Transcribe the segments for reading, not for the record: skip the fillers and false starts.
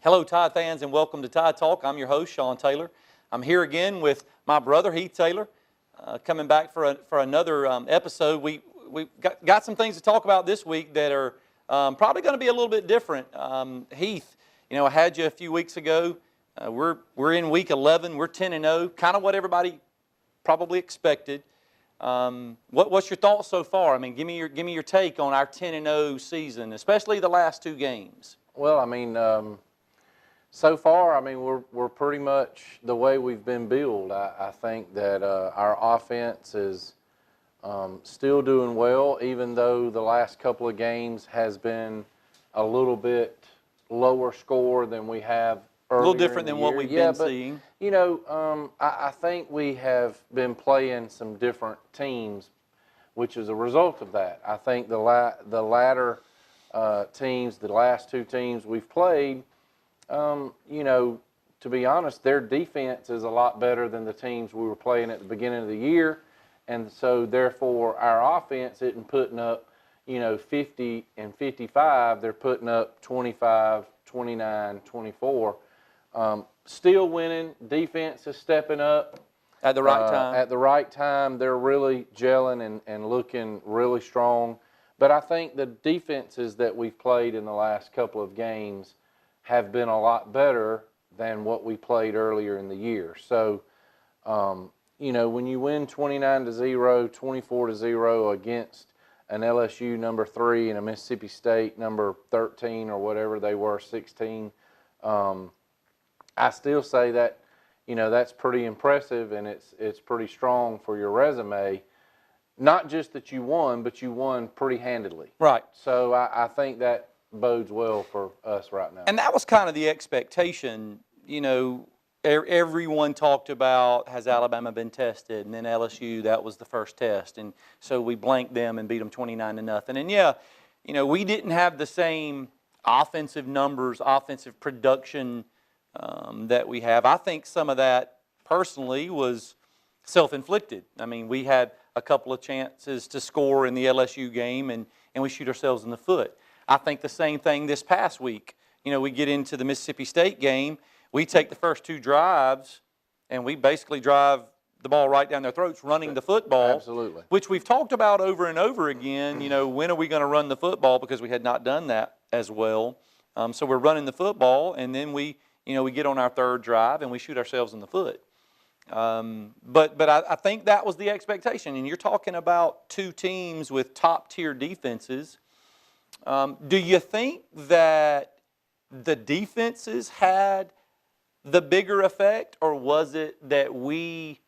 Hello, Tide fans, and welcome to Tide Talk. I'm your host, Sean Taylor. I'm here again with my brother, Heath Taylor, coming back for another episode. We've got some things to talk about this week that are probably going to be a little bit different. Heath, I had you a few weeks ago. We're in week 11. We're 10-0, kind of what everybody probably expected. What's your thoughts so far? I mean, give me your take on our 10-0 season, especially the last two games. Well, so far, we're pretty much the way we've been billed. I think that our offense is still doing well, even though the last couple of games has been a little bit lower score than we have earlier. A little different than what we've been seeing. I think we have been playing some different teams, which is a result of that. I think the latter teams, the last two teams we've played, to be honest, their defense is a lot better than the teams we were playing at the beginning of the year. And so, therefore, our offense isn't putting up, 50 and 55. They're putting up 25, 29, 24. Still winning. Defense is stepping up. At the right time. At the right time. They're really gelling and looking really strong. But I think the defenses that we've played in the last couple of games have been a lot better than what we played earlier in the year. So, when you win 29-0, 24-0 against an LSU number 3 and a Mississippi State number 13 or whatever they were, 16, I still say that, that's pretty impressive and it's pretty strong for your resume. Not just that you won, but you won pretty handedly. Right. So I think that bodes well for us right now. And that was kind of the expectation. Everyone talked about, has Alabama been tested? And then LSU, that was the first test. And so we blanked them and beat them 29-0. And we didn't have the same offensive numbers, offensive production that we have. I think some of that, personally, was self-inflicted. I mean, we had a couple of chances to score in the LSU game, and we shoot ourselves in the foot. I think the same thing this past week. We get into the Mississippi State game. We take the first two drives, and we basically drive the ball right down their throats, running the football. Absolutely. Which we've talked about over and over again. When are we going to run the football? Because we had not done that as well. So we're running the football, and then we get on our third drive, and we shoot ourselves in the foot. But I think that was the expectation. And you're talking about two teams with top-tier defenses. Do you think that the defenses had the bigger effect, or was it that we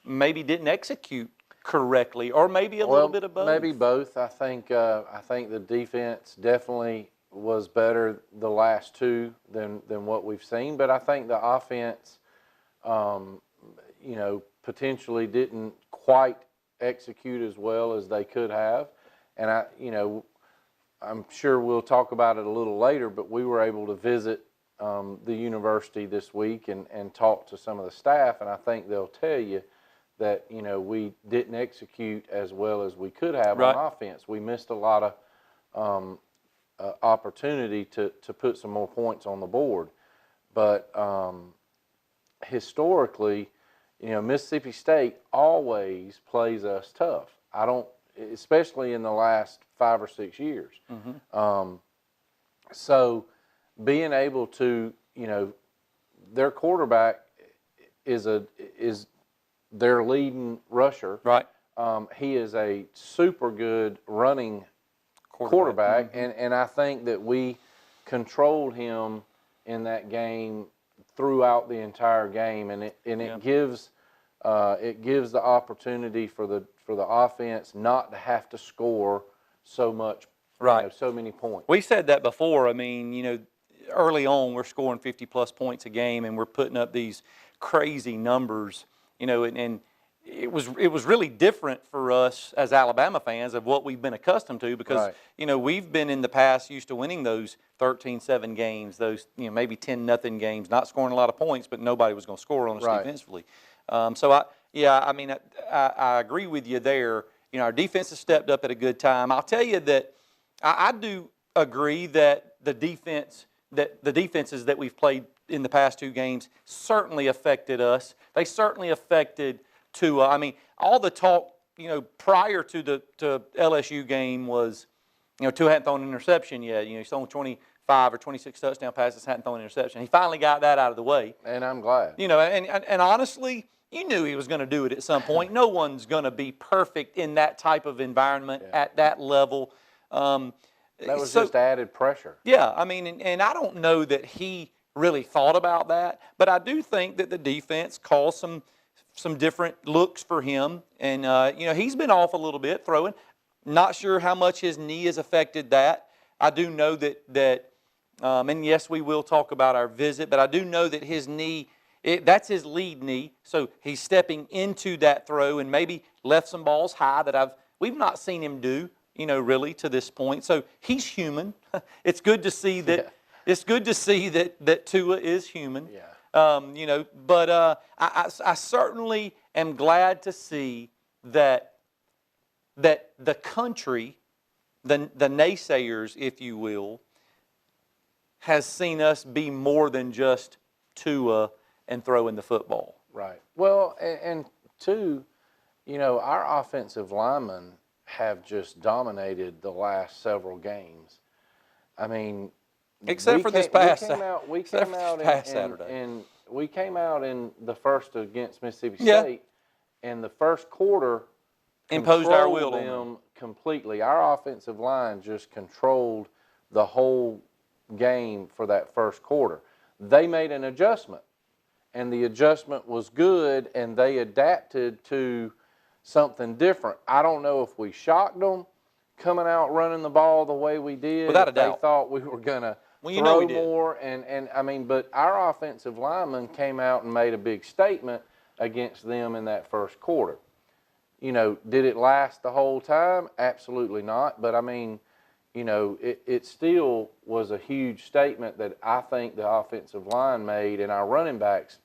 maybe didn't execute correctly, or maybe a little bit of both? Maybe both. I think the defense definitely was better the last two than what we've seen, but I think the offense, potentially didn't quite execute as well as they could have, and I'm sure we'll talk about it a little later, but we were able to visit the university this week and talk to some of the staff, and I think they'll tell you that, we didn't execute as well as we could have on offense. We missed a lot of opportunity to put some more points on the board. But historically, Mississippi State always plays us tough. Especially in the last 5 or 6 years. Mm-hmm. So being able to, their quarterback is their leading rusher. Right. He is a super good running quarterback, mm-hmm. and I think that we controlled him in that game throughout the entire game, and it gives the opportunity for the offense not to have to score so much, so many points. We said that before. I mean, early on we're scoring 50-plus points a game, and we're putting up these crazy numbers, and it was really different for us as Alabama fans of what we've been accustomed to, because we've been in the past used to winning those 13-7 games, those maybe 10-0 games, not scoring a lot of points, but nobody was going to score on us defensively. I agree with you there. Our defense has stepped up at a good time. I'll tell you that I do agree that the defense that the defenses that we've played in the past 2 games certainly affected us. They certainly affected Tua. I mean, all the talk, prior to the LSU game was, Tua hadn't thrown an interception yet. He's thrown 25 or 26 touchdown passes, hadn't thrown an interception. He finally got that out of the way. And I'm glad. And honestly, you knew he was going to do it at some point. No one's going to be perfect in that type of environment at that level. That was just added pressure. Yeah, I mean, and I don't know that he really thought about that, but I do think that the defense caused some different looks for him. And, he's been off a little bit throwing. Not sure how much his knee has affected that. I do know that and yes, we will talk about our visit, but I do know that his knee, that's his lead knee, so he's stepping into that throw and maybe left some balls high that we've not seen him do, really to this point. So he's human. It's good to see that. Yeah. It's good to see that Tua is human. Yeah. But I certainly am glad to see that the country, the naysayers, if you will, has seen us be more than just Tua and throwing the football. Right. Well, and two, our offensive linemen have just dominated the last several games. I mean, except for this past Saturday. We came out in the first against Mississippi State, and the first quarter imposed our will on them completely. Our offensive line just controlled the whole game for that first quarter. They made an adjustment, and the adjustment was good, and they adapted to something different. I don't know if we shocked them coming out running the ball the way we did. Without a doubt. They thought we were going to throw more, and I mean, but our offensive linemen came out and made a big statement against them in that first quarter. Did it last the whole time? Absolutely not. But I mean, it still was a huge statement that I think the offensive line made, and our running backs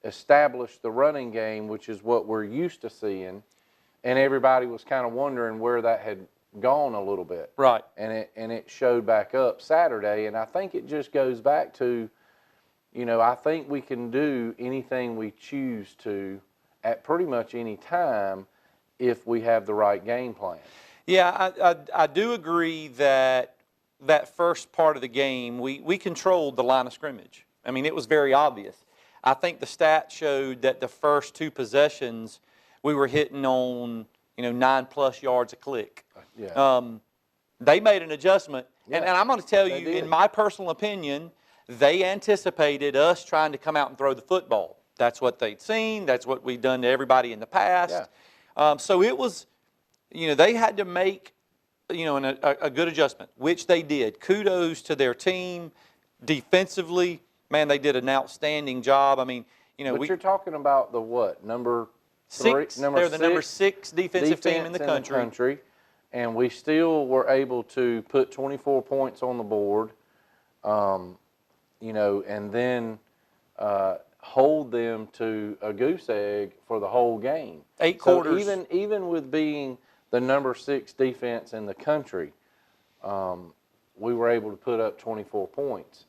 established the running game, which is what we're used to seeing, and everybody was kind of wondering where that had gone a little bit. Right. And it showed back up Saturday, and I think it just goes back to, I think we can do anything we choose to at pretty much any time if we have the right game plan. Yeah, I do agree that first part of the game, we controlled the line of scrimmage. I mean, it was very obvious. I think the stats showed that the first 2 possessions, we were hitting on, 9+ yards a click. Yeah. They made an adjustment. Yeah. And I'm going to tell you, in my personal opinion, they anticipated us trying to come out and throw the football. That's what they'd seen. That's what we'd done to everybody in the past. Yeah. So it was, they had to make, a good adjustment, which they did. Kudos to their team. Defensively, man, they did an outstanding job. I mean, But you're talking about the what? Number 6? They're the number 6 defensive team in the country. And we still were able to put 24 points on the board, and then hold them to a goose egg for the whole game. 8 quarters. So even with being the number 6 defense in the country, we were able to put up 24 points.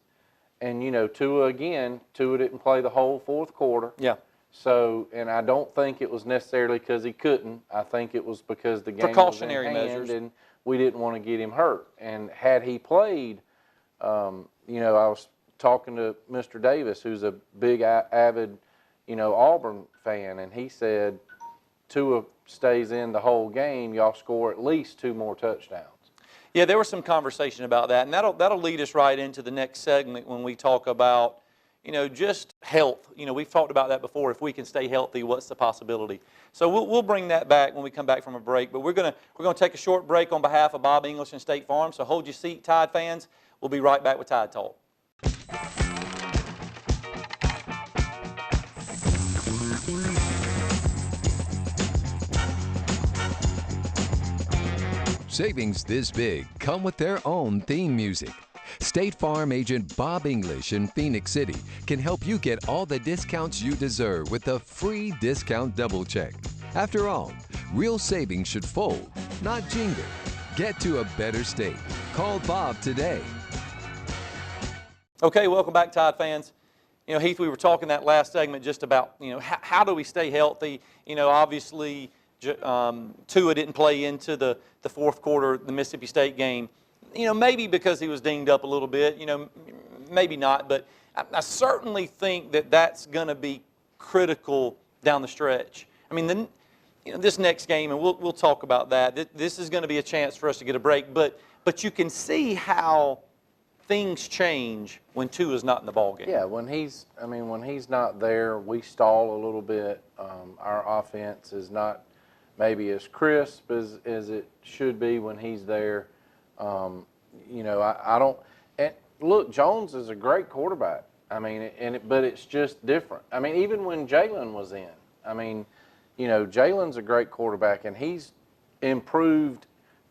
And, Tua didn't play the whole fourth quarter. Yeah. So, and I don't think it was necessarily because he couldn't. I think it was because the game precautionary was in hand measures, and we didn't want to get him hurt. And had he played, I was talking to Mr. Davis, who's a big, avid, Auburn fan, and he said, Tua stays in the whole game, y'all score at least 2 more touchdowns. Yeah, there was some conversation about that, and that'll lead us right into the next segment when we talk about, just health. We've talked about that before. If we can stay healthy, what's the possibility? So we'll bring that back when we come back from a break. But we're gonna take a short break on behalf of Bob English and State Farm. So hold your seat, Tide fans. We'll be right back with Tide Talk. Savings this big come with their own theme music. State Farm agent Bob English in Phoenix City can help you get all the discounts you deserve with a free discount double check. After all, real savings should fold, not jingle. Get to a better state. Call Bob today. Okay, welcome back, Tide fans. You know, Heath, we were talking that last segment just about, you know, how do we stay healthy? You know, obviously, Tua didn't play into the fourth quarter of the Mississippi State game. You know, maybe because he was dinged up a little bit, you know, maybe not. But I certainly think that that's going to be critical down the stretch. I mean, this next game, and we'll talk about that. This is going to be a chance for us to get a break. But you can see how things change when Tua's not in the ballgame. Yeah, when he's not there, we stall a little bit. Our offense is not maybe as crisp as it should be when he's there. You know, I don't. And look, Jones is a great quarterback. I mean, but it's just different. I mean, even when Jalen was in, I mean, you know, Jalen's a great quarterback, and he's improved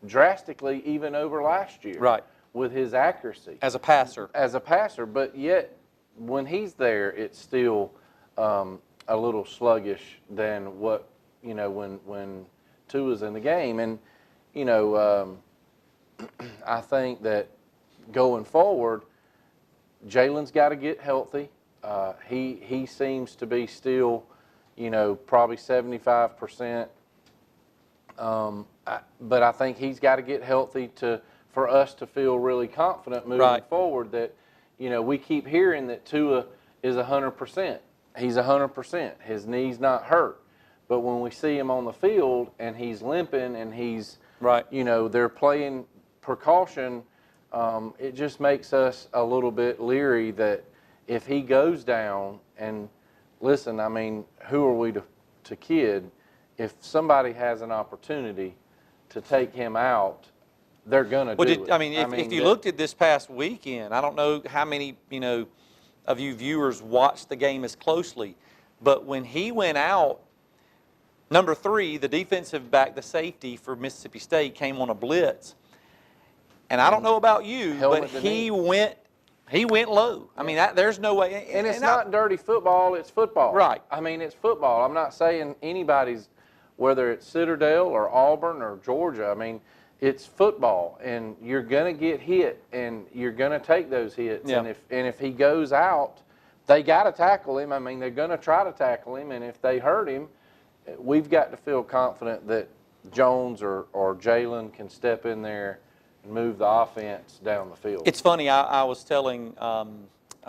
drastically even over last year. Right. With his accuracy. As a passer. As a passer, but yet when he's there, it's still a little sluggish than what, you know, when Tua's in the game. And, you know, I think that going forward, Jalen's got to get healthy. He seems to be still, you know, probably 75%. But I think he's got to get healthy for us to feel really confident moving forward that, you know, we keep hearing that Tua is 100%. He's 100%. His knee's not hurt. But when we see him on the field and he's limping and he's, you know, they're playing precaution, it just makes us a little bit leery that if he goes down, and listen, I mean, who are we to kid? If somebody has an opportunity to take him out, they're going to do it. I mean, if you looked at this past weekend, I don't know how many, you know, of you viewers watched the game as closely, but when he went out, number 3, the defensive back, the safety for Mississippi State, came on a blitz. And I don't know about you, but he went low. I mean, there's no way. And it's not dirty football, it's football. Right. I mean, it's football. I'm not saying anybody's, whether it's Citadel or Auburn or Georgia, I mean, it's football, and you're going to get hit, and you're going to take those hits. Yeah. And if he goes out, they got to tackle him. I mean, they're going to try to tackle him, and if they hurt him, we've got to feel confident that Jones or Jalen can step in there and move the offense down the field. It's funny. I was telling I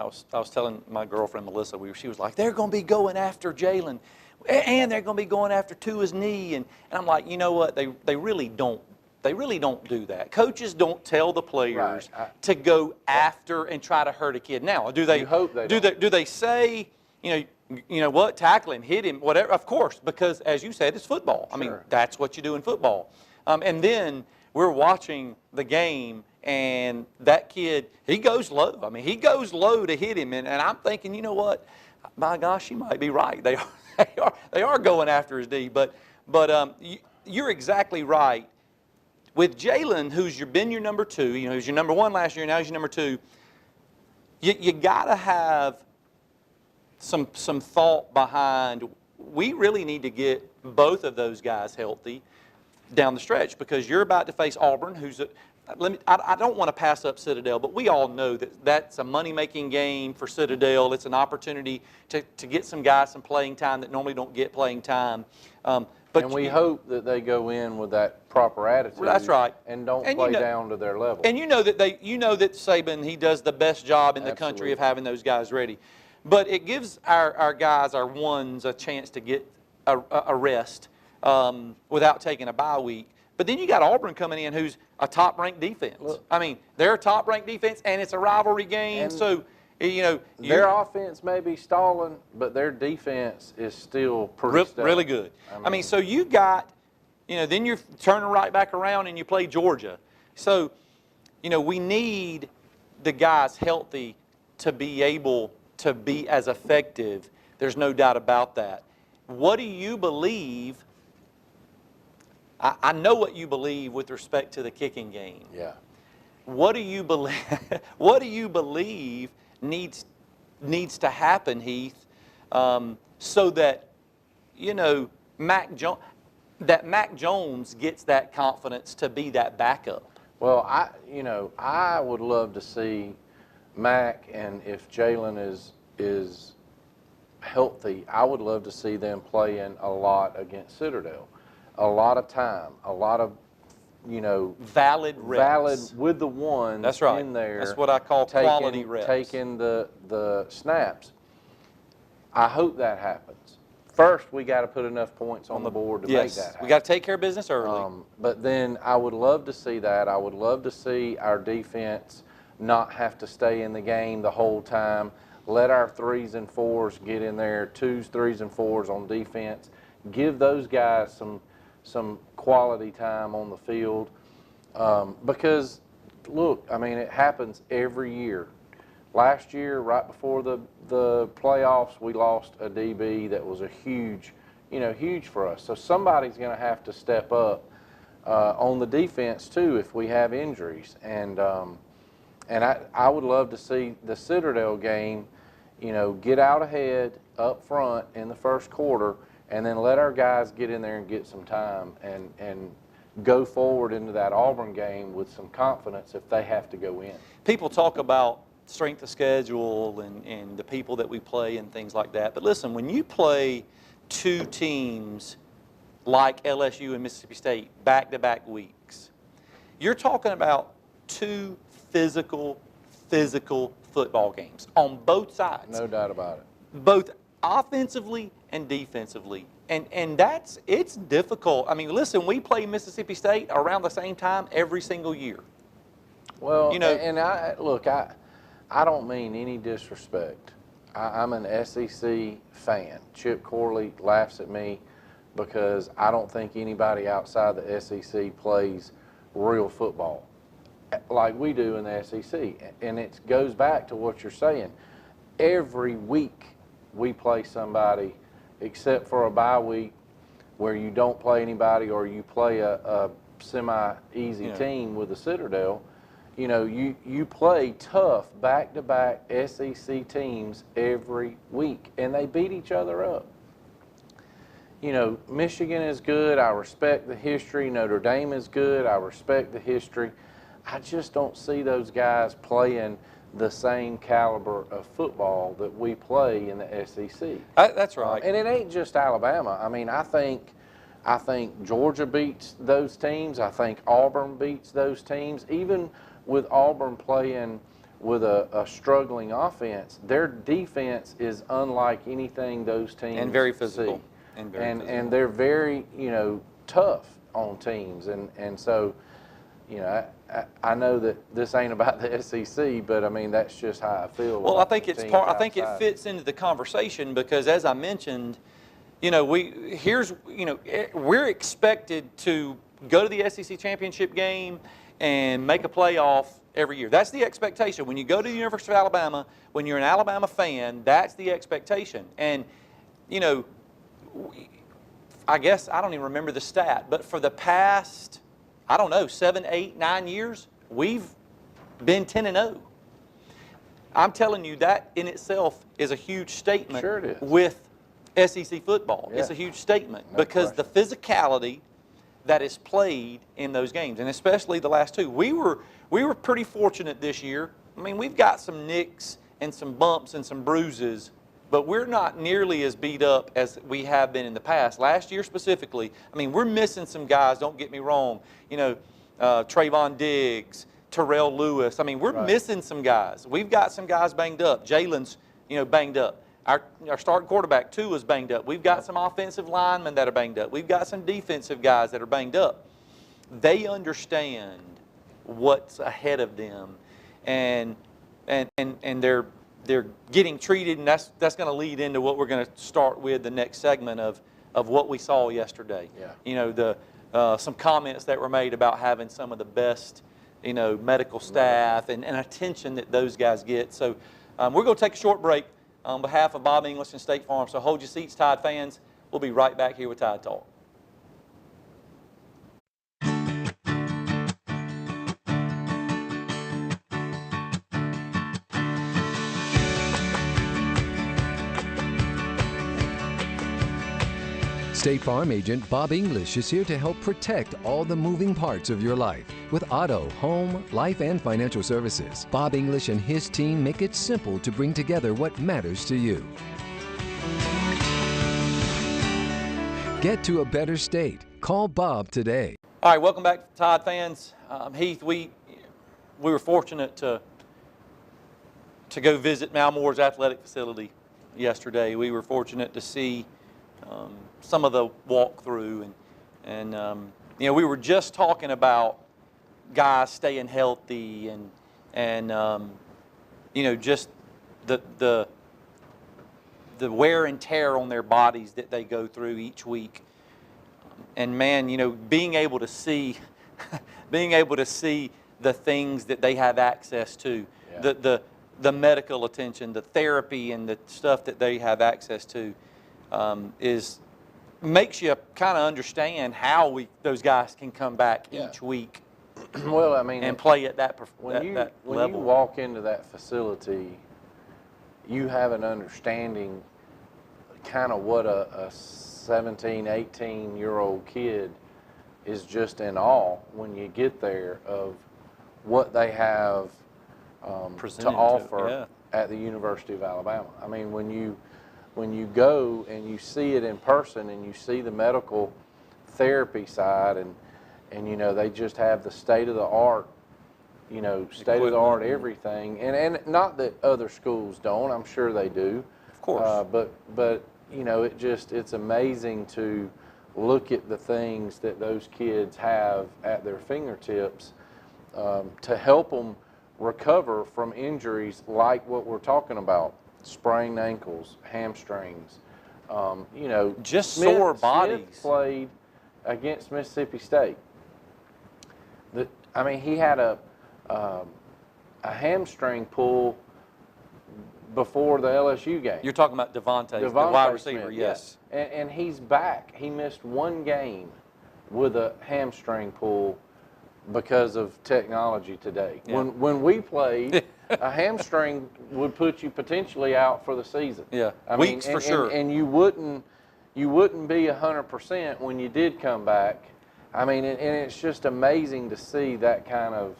was telling my girlfriend Melissa. She was like, they're going to be going after Jalen, and they're going to be going after Tua's knee, and I'm like, you know what? They really don't. They really don't do that. Coaches don't tell the players to go after and try to hurt a kid. Now, do they? You hope they do. Do they say, you know what? Tackle him, hit him, whatever. Of course, because as you said, it's football. I mean, that's what you do in football. And then we're watching the game, and that kid, he goes low. I mean, he goes low to hit him, and I'm thinking, you know what? My gosh, she might be right. They are going after his knee. But you're exactly right. With Jalen, who's been your number 2, you know, who's your number 1 last year, now he's your number 2, you got to have some thought behind, we really need to get both of those guys healthy down the stretch, because you're about to face Auburn, who's I don't want to pass up Citadel, but we all know that that's a money-making game for Citadel. It's an opportunity to get some guys some playing time that normally don't get playing time. And we hope that they go in with that proper attitude. That's right. And don't play down to their level. And you know that Saban, he does the best job in the country of having those guys ready. But it gives our guys, our ones, a chance to get a rest without taking a bye week. But then you got Auburn coming in, who's a top-ranked defense. Look, I mean, they're a top-ranked defense, and it's a rivalry game. So, you know, their offense may be stalling, but their defense is still really good. I mean, so you got, you know, then you're turning right back around and you play Georgia. So, you know, we need the guys healthy to be able to be as effective. There's no doubt about that. What do you believe? I know what you believe with respect to the kicking game. Yeah. What do you believe? What do you believe needs to happen, Heath, so that, you know, Mac Jones gets that confidence to be that backup? Well, I would love to see Mac and if Jalen is healthy, I would love to see them playing a lot against Citadel. A lot of time, a lot of, Valid reps. valid with the ones That's right. in there. That's what I call quality reps. Taking the snaps. I hope that happens. First, we got to put enough points on the board to make that happen. We got to take care of business early. But then I would love to see that. I would love to see our defense not have to stay in the game the whole time. Let our 3s and 4s get in there, 2s, 3s, and 4s on defense. Give those guys some quality time on the field. Because, look, I mean, it happens every year. Last year, right before the playoffs, we lost a DB that was a huge for us. So somebody's going to have to step up on the defense too if we have injuries. And I would love to see the Citadel game, get out ahead up front in the first quarter, and then let our guys get in there and get some time and go forward into that Auburn game with some confidence if they have to go in. People talk about strength of schedule and the people that we play and things like that. But listen, when you play two teams like LSU and Mississippi State back-to-back weeks, you're talking about two physical football games on both sides. No doubt about it. Both offensively and defensively. And it's difficult. I mean, listen, we play Mississippi State around the same time every single year. Well, and I don't mean any disrespect. I'm an SEC fan. Chip Corley laughs at me because I don't think anybody outside the SEC plays real football like we do in the SEC. And it goes back to what you're saying. Every week we play somebody except for a bye week where you don't play anybody or you play a semi-easy team with the Citadel. You play tough back-to-back SEC teams every week, and they beat each other up. Michigan is good. I respect the history. Notre Dame is good. I respect the history. I just don't see those guys playing the same caliber of football that we play in the SEC. That's right. And it ain't just Alabama. I mean, I think Georgia beats those teams. I think Auburn beats those teams. Even with Auburn playing with a struggling offense, their defense is unlike anything those teams and very physical. See. And they're very, tough on teams. And so, I know that this ain't about the SEC, but I mean that's just how I feel. Well, I think it's part. I think it fits into the conversation because, as I mentioned, we're expected to go to the SEC championship game and make a playoff every year. That's the expectation. When you go to the University of Alabama, when you're an Alabama fan, that's the expectation. And I guess I don't even remember the stat, but for the past 7, 8, 9 years, we've been 10-0. I'm telling you that in itself is a huge statement. Sure it is. With SEC football. Yeah. It's a huge statement No because question. the physicality that is played in those games, and especially the last two. We were pretty fortunate this year. I mean, we've got some nicks and some bumps and some bruises, but we're not nearly as beat up as we have been in the past. Last year specifically, I mean, we're missing some guys, don't get me wrong. Trayvon Diggs, Terrell Lewis. I mean, we're missing some guys. We've got some guys banged up. Jalen's, banged up. Our starting quarterback, too, is banged up. We've got some offensive linemen that are banged up. We've got some defensive guys that are banged up. They understand what's ahead of them, and they're getting treated, and that's going to lead into what we're going to start with the next segment of what we saw yesterday. Yeah. Some comments that were made about having some of the best, medical staff and attention that those guys get. So we're going to take a short break on behalf of Bob English and State Farm. So hold your seats, Tide fans. We'll be right back here with Tide Talk. State Farm agent Bob English is here to help protect all the moving parts of your life with auto, home, life, and financial services. Bob English and his team make it simple to bring together what matters to you. Get to a better state. Call Bob today. All right, welcome back, Tide fans. Heath, we were fortunate to go visit Malmore's athletic facility yesterday. We were fortunate to see some of the walkthrough, and you know, we were just talking about guys staying healthy and you know, just the wear and tear on their bodies that they go through each week. And man, you know, being able to see the things that they have access to, Yeah. the medical attention, the therapy, and the stuff that they have access to, makes you kind of understand how those guys can come back Yeah. each week Well, I mean, and play at that when you level. walk into that facility, you have an understanding kind of what a 17, 18-year-old kid is just in awe when you get there of what they have to Presented to- offer yeah. at the University of Alabama. I mean, when you go and you see it in person and you see the medical therapy side and you know, they just have the state-of-the-art, you know, state-of-the-art everything. And not that other schools don't, I'm sure they do. Of course. But you know, it's amazing to look at the things that those kids have at their fingertips to help them recover from injuries like what we're talking about, sprained ankles, hamstrings, you know. Just sore bodies. Smith played against Mississippi State. I mean, he had a hamstring pull before the LSU game. You're talking about Devontae, the wide receiver, Smith, yes. yeah. And he's back. He missed one game with a hamstring pull because of technology today. Yeah. When we played, a hamstring would put you potentially out for the season. Yeah, I weeks mean, for sure. And you wouldn't be 100% when you did come back. I mean, and it's just amazing to see that kind of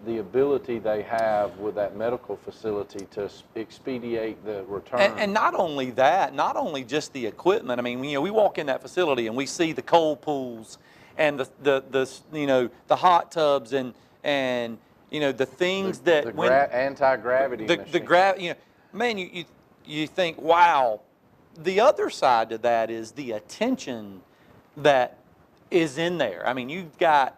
the ability they have with that medical facility to expedite the return. And not only that, not only just the equipment. I mean, you know, we walk in that facility and we see the cold pools and the you know, the hot tubs and you know, the things that anti-gravity machine. you know, man, you think, wow. The other side to that is the attention that is in there. I mean, you've got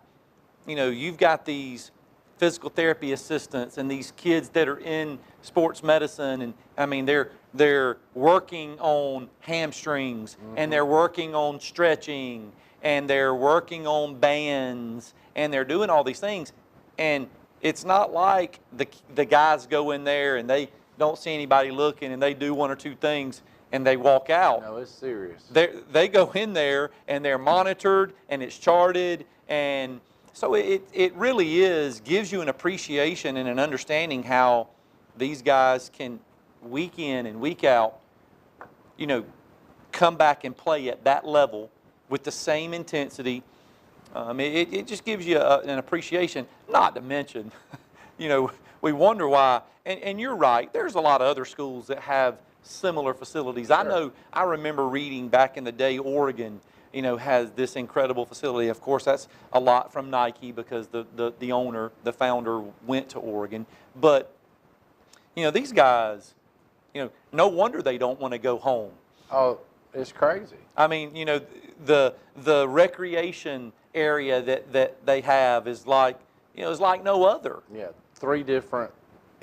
these physical therapy assistants and these kids that are in sports medicine, and I mean, they're working on hamstrings, and they're working on stretching, and they're working on bands, and they're doing all these things. And it's not like the guys go in there and they don't see anybody looking and they do one or two things and they walk out. No, it's serious. They go in there and they're monitored and it's charted, and so it really gives you an appreciation and an understanding how these guys can week in and week out, you know, come back and play at that level with the same intensity. It just gives you an appreciation, not to mention, you know, we wonder why, and you're right, there's a lot of other schools that have similar facilities. Sure. I remember reading back in the day, Oregon, you know, has this incredible facility. Of course, that's a lot from Nike because the owner, the founder, went to Oregon. But, you know, these guys, you know, no wonder they don't want to go home. Oh, it's crazy. I mean, you know, the recreation area that they have is like, you know, is like no other. Yeah,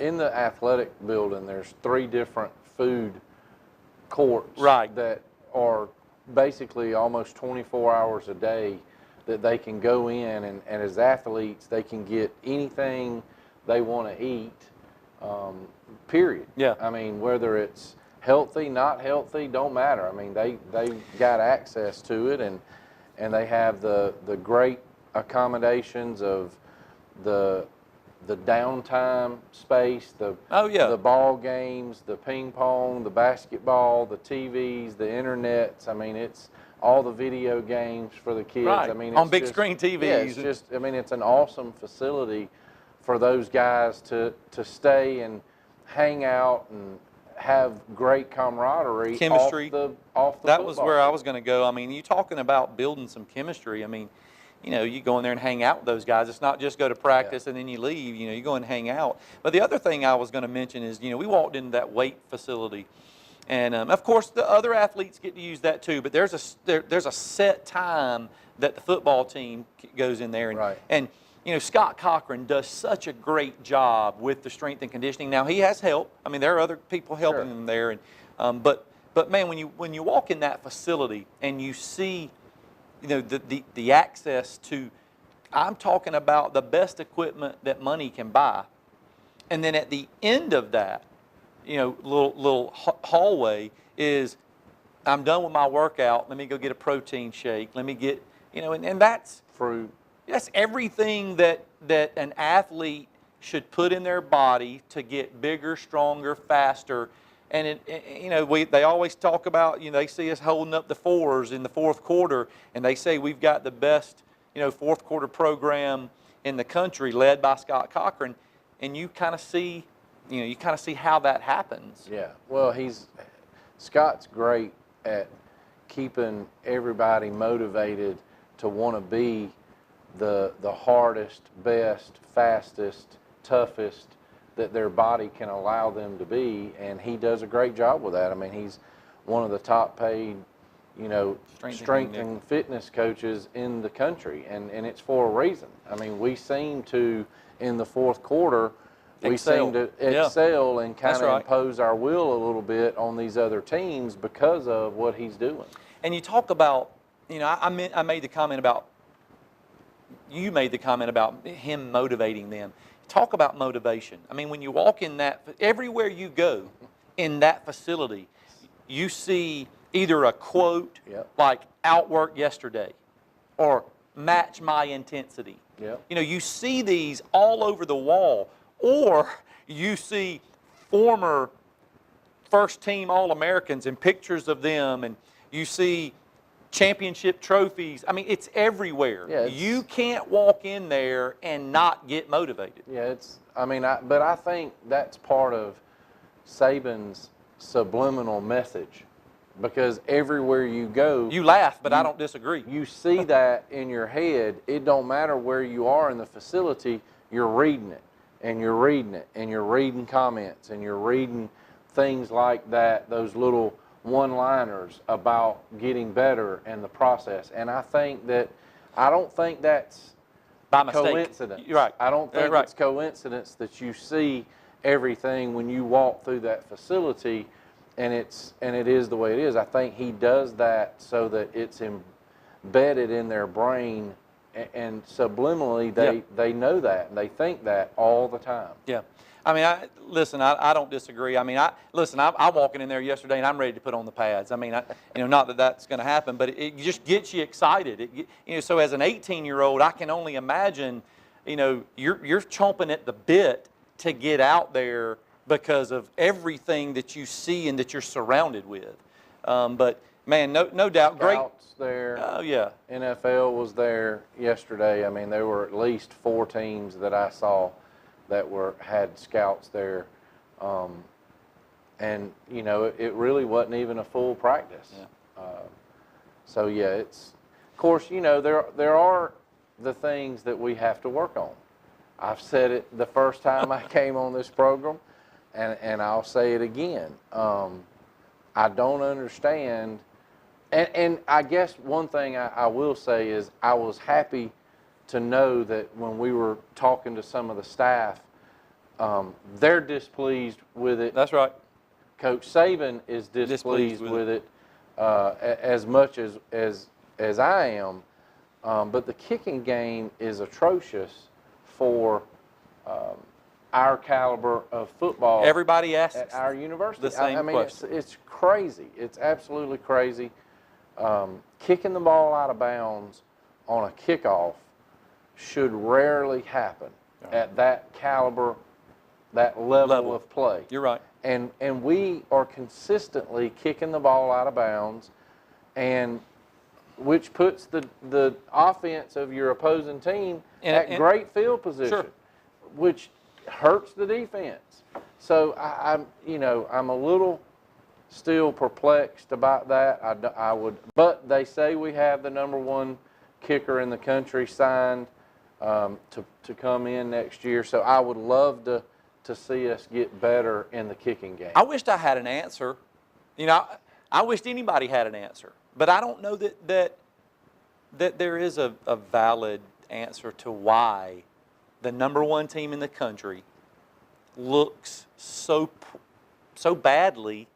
in the athletic building, there's 3 different food courts Right. that are basically almost 24 hours a day that they can go in, and as athletes, they can get anything they want to eat, period. Yeah. I mean, whether it's healthy, not healthy, don't matter. I mean, they got access to it, and they have the great accommodations of the downtime space, Oh, yeah. the ball games, the ping pong, the basketball, the TVs, the internets. I mean, it's all the video games for the kids. Right. I mean, On it's big just- screen TVs. Yeah, it's just, I mean, it's an awesome facility for those guys to stay and hang out and have great camaraderie. Chemistry. Off the That was football where I field. was going to go. I mean, you talking about building some chemistry. I mean, you know, you go in there and hang out with those guys. It's not just go to practice and then you leave. You know, you go and hang out. But the other thing I was going to mention is, you know, we walked into that weight facility. And, of course, the other athletes get to use that too. But there's a set time that the football team goes in there. And, Right. and you know, Scott Cochran does such a great job with the strength and conditioning. Now, he has help. I mean, there are other people helping Sure. him there. And, but man, when you walk in that facility and you see, you know, the access to, I'm talking about the best equipment that money can buy. And then at the end of that, you know, little hallway is, I'm done with my workout. Let me go get a protein shake. Let me get, you know, and that's Fruit. everything that an athlete should put in their body to get bigger, stronger, faster. And you know, they always talk about, you know, they see us holding up the fours in the fourth quarter, and they say we've got the best, you know, fourth quarter program in the country, led by Scott Cochran. And you kind of see, you know, how that happens. Yeah. Well, Scott's great at keeping everybody motivated to want to be the hardest, best, fastest, toughest that their body can allow them to be, and he does a great job with that. I mean, he's one of the top paid, you know, strength and fitness coaches in the country, and it's for a reason. I mean, we seem to, in the fourth quarter, we seem to excel and kind of impose our will a little bit on these other teams because of what he's doing. And you talk about, you know, I made the comment about, you made the comment about him motivating them. Talk about motivation. I mean, when you walk in everywhere you go in that facility, you see either a quote like outwork yesterday or match my intensity. Yep. You know, you see these all over the wall, or you see former first team All-Americans and pictures of them, and you see championship trophies. I mean, it's everywhere. Yeah, you can't walk in there and not get motivated. Yeah, but I think that's part of Saban's subliminal message, because everywhere you go, You laugh, but I don't disagree. you see that in your head. It don't matter where you are in the facility, you're reading it, and you're reading it, and you're reading comments, and you're reading things like that, those little one-liners about getting better and the process. And I don't think that's By mistake. coincidence. You're right. I don't think it's coincidence that you see everything when you walk through that facility, and it is the way it is. I think he does that so that it's embedded in their brain, and subliminally they know that, and they think that all the time. Yeah. I mean, I don't disagree. I mean, I'm walking in there yesterday and I'm ready to put on the pads. I mean, you know, not that that's going to happen, but it just gets you excited. You know, so as an 18-year-old, I can only imagine, you know, you're chomping at the bit to get out there because of everything that you see and that you're surrounded with. But man, no doubt, great. Scouts there. Oh yeah. NFL was there yesterday. I mean, there were at least 4 teams that I saw that had scouts there, and you know, it really wasn't even a full practice. Yeah. So yeah, of course, you know, there are the things that we have to work on. I've said it the first time I came on this program, and I'll say it again. I don't understand, and I guess one thing I will say is I was happy to know that when we were talking to some of the staff, they're displeased with it. That's right. Coach Saban is displeased with it as much as I am. But the kicking game is atrocious for our caliber of football. Everybody asks at our university. the same I mean, question. it's crazy. It's absolutely crazy. Kicking the ball out of bounds on a kickoff should rarely happen at that caliber, that level of play. You're right. And we are consistently kicking the ball out of bounds, and which puts the offense of your opposing team at great field position, Sure. which hurts the defense. So I'm a little still perplexed about that. I would, but they say we have the #1 kicker in the country signed to come in next year. So I would love to see us get better in the kicking game. I wished I had an answer. You know, I wished anybody had an answer, but I don't know that there is a valid answer to why the #1 team in the country looks so badly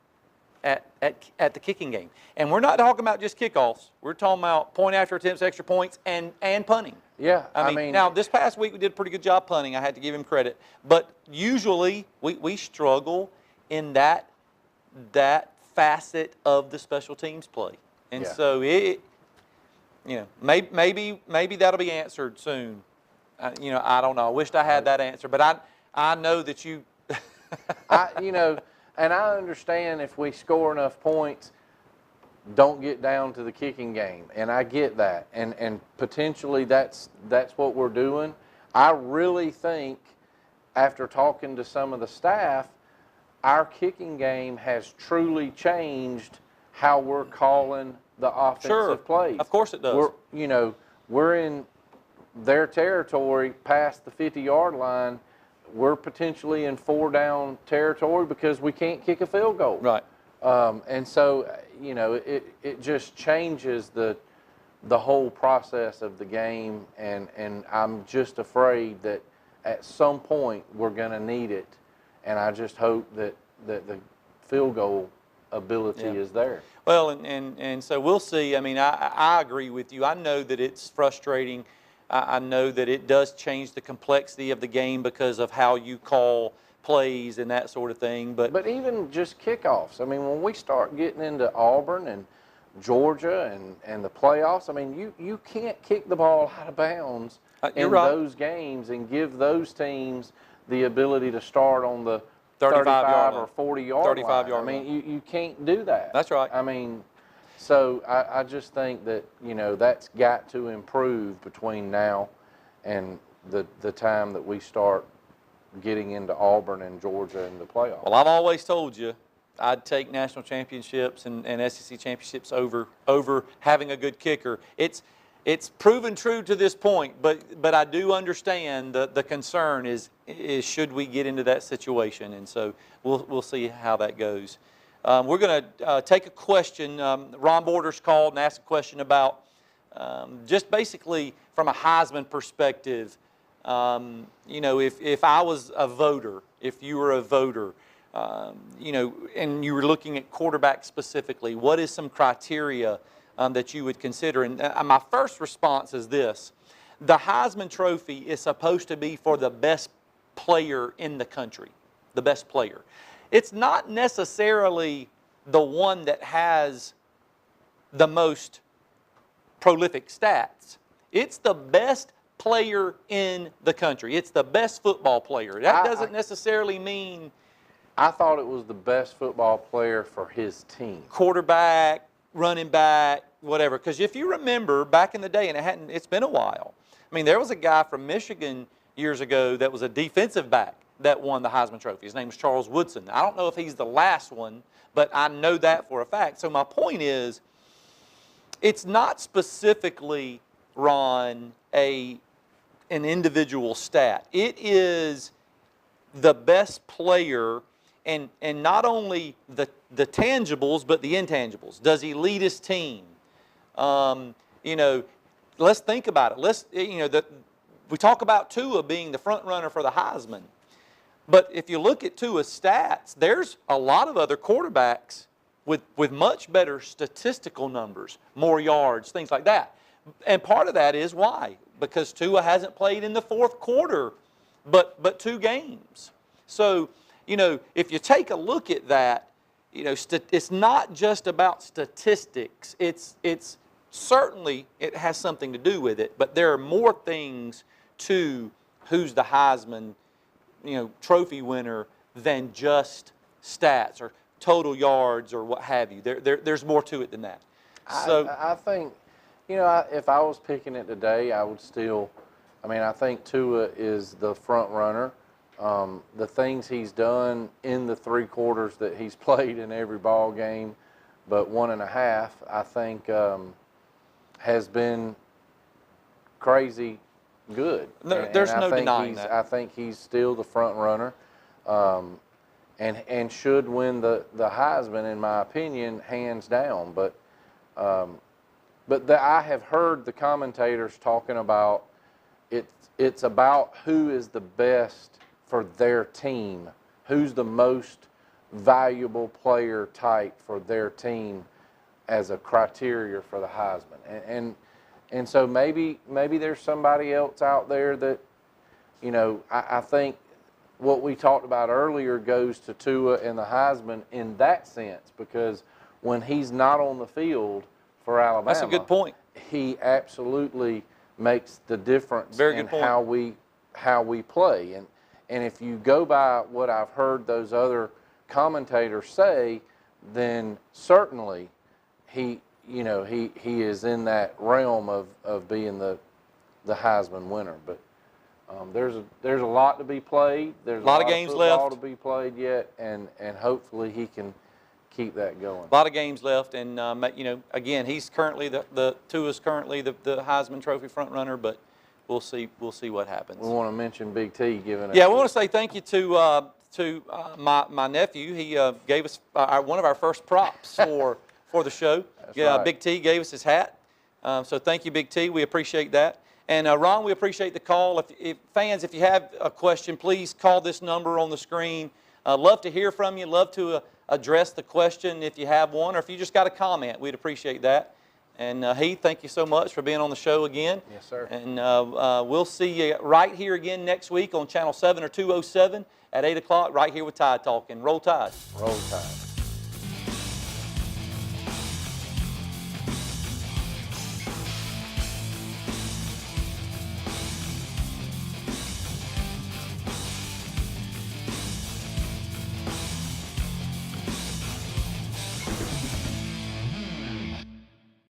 at the kicking game. And we're not talking about just kickoffs. We're talking about point after attempts, extra points, and punting. Yeah, I mean, now this past week we did a pretty good job punting. I had to give him credit. But usually we struggle in that facet of the special teams play. And Yeah. so maybe that'll be answered soon. I don't know. I wished I had that answer, but I know that you. And I understand if we score enough points, don't get down to the kicking game, and I get that, and potentially that's what we're doing. I really think, after talking to some of the staff, our kicking game has truly changed how we're calling the offensive plays. Of course it does. We're in their territory past the 50-yard line. We're potentially in 4-down territory because we can't kick a field goal. Right. And so, it just changes the whole process of the game, and I'm just afraid that at some point we're going to need it, and I just hope that the field goal ability is there. Well, and so we'll see. I mean, I agree with you. I know that it's frustrating. I know that it does change the complexity of the game because of how you call plays and that sort of thing. But even just kickoffs. I mean, when we start getting into Auburn and Georgia and the playoffs, I mean, you can't kick the ball out of bounds in those games and give those teams the ability to start on the 35 or 40-yard line. I mean, you can't do that. That's right. I mean, so I just think that, that's got to improve between now and the time that we start getting into Auburn and Georgia in the playoffs. Well, I've always told you I'd take national championships and SEC championships over having a good kicker. It's proven true to this point, but I do understand the concern is should we get into that situation, and so we'll see how that goes. We're going to take a question. Ron Borders called and asked a question about just basically from a Heisman perspective. If I was a voter, if you were a voter, and you were looking at quarterback specifically, what is some criteria that you would consider? And my first response is this: the Heisman Trophy is supposed to be for the best player in the country, the best player. It's not necessarily the one that has the most prolific stats. It's the best player in the country. It's the best football player. That doesn't necessarily mean I thought it was the best football player for his team. Quarterback, running back, whatever. Because if you remember back in the day, and it's been a while. I mean, there was a guy from Michigan years ago that was a defensive back that won the Heisman Trophy. His name was Charles Woodson. I don't know if he's the last one, but I know that for a fact. So my point is, it's not specifically, Ron, an individual stat. It is the best player, and not only the tangibles, but the intangibles. Does he lead his team? Let's think about it. We talk about Tua being the front runner for the Heisman. But if you look at Tua's stats, there's a lot of other quarterbacks with much better statistical numbers, more yards, things like that. And part of that is why? Because Tua hasn't played in the fourth quarter but 2 games. So, if you take a look at that, it's not just about statistics. It's certainly it has something to do with it, but there are more things to who's the Heisman trophy winner than just stats or total yards or what have you. There's more to it than that. So I think You know, if I was picking it today, I would still. I mean, I think Tua is the front runner. The things he's done in the 3 quarters that he's played in every ball game, but 1.5, I think has been crazy good. There's no denying that. I think he's still the front runner, and should win the Heisman, in my opinion, hands down. But I have heard the commentators talking about it's about who is the best for their team, who's the most valuable player type for their team as a criteria for the Heisman. And so maybe there's somebody else out there that, you know, I think what we talked about earlier goes to Tua and the Heisman in that sense, because when he's not on the field for Alabama, That's a good point. He absolutely makes the difference Very good in point. how we play. And if you go by what I've heard those other commentators say, then certainly he is in that realm of being the Heisman winner. But there's a lot to be played. There's a lot of games football left to be played yet, and hopefully he can keep that going. A lot of games left, and you know, again, he's currently Tua's currently the Heisman Trophy front runner, but we'll see what happens. We want to mention Big T giving us. Yeah, we want to say thank you to my nephew. He gave us one of our first props for the show. That's right. Big T gave us his hat. So thank you, Big T. We appreciate that. And Ron, we appreciate the call. If fans, if you have a question, please call this number on the screen. Love to hear from you. Love to address the question if you have one, or if you just got a comment, we'd appreciate that. And Heath, thank you so much for being on the show again. Yes, sir. And we'll see you right here again next week on Channel 7 or 207 at 8 o'clock right here with Tide Talk. And Roll Tide. Roll Tide.